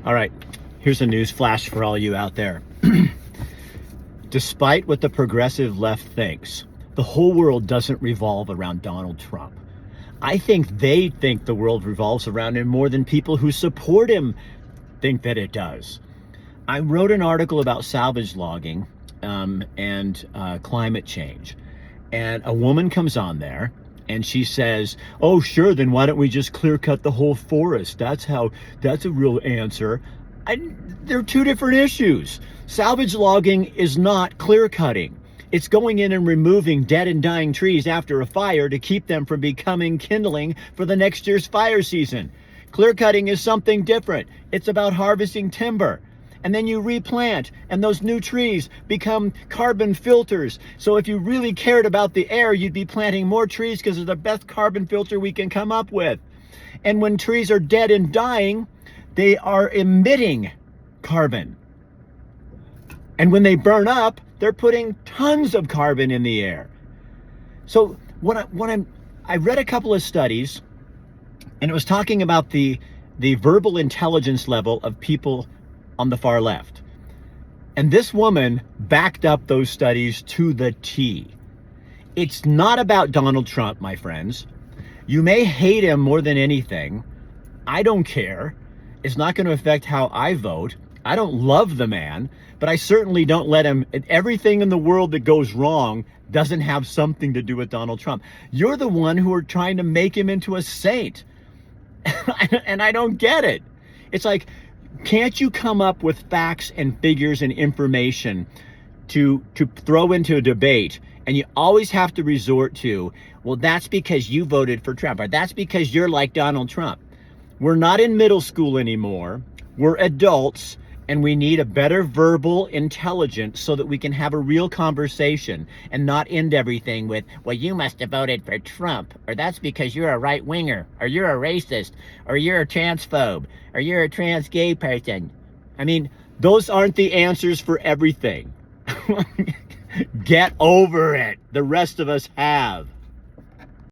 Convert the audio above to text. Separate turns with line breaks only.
All right, here's a news flash for all you out there. Despite what the progressive left thinks, the whole world doesn't revolve around Donald Trump. I think they think the world revolves around him more than people who support him think that it does. I wrote an article about salvage logging and climate change. And a woman comes on there and she says, oh, sure, then why don't we just clear cut the whole forest? That's a real answer. They're two different issues. Salvage logging is not clear cutting. It's going in and removing dead and dying trees after a fire to keep them from becoming kindling for the next year's fire season. Clear cutting is something different. It's about harvesting timber. And then you replant, and those new trees become carbon filters. So if you really cared about the air, you'd be planting more trees because it's the best carbon filter we can come up with. And when trees are dead and dying, they are emitting carbon. And when they burn up, they're putting tons of carbon in the air. So I read a couple of studies, and it was talking about the verbal intelligence level of people on the far left. And this woman backed up those studies to the T. It's not about Donald Trump, my friends. You may hate him more than anything. I don't care. It's not going to affect how I vote. I don't love the man, but I certainly don't let him. Everything in the world that goes wrong doesn't have something to do with Donald Trump. You're the one who are trying to make him into a saint. And I don't get it. It's like, can't you come up with facts and figures and information to throw into a debate? And you always have to resort to, well, that's because you voted for Trump, or that's because you're like Donald Trump. We're not in middle school anymore. We're adults, and we need a better verbal intelligence so that we can have a real conversation and not end everything with, well, you must have voted for Trump, or that's because you're a right winger, or you're a racist, or you're a transphobe, or you're a trans gay person. I mean, those aren't the answers for everything. Get over it. The rest of us have.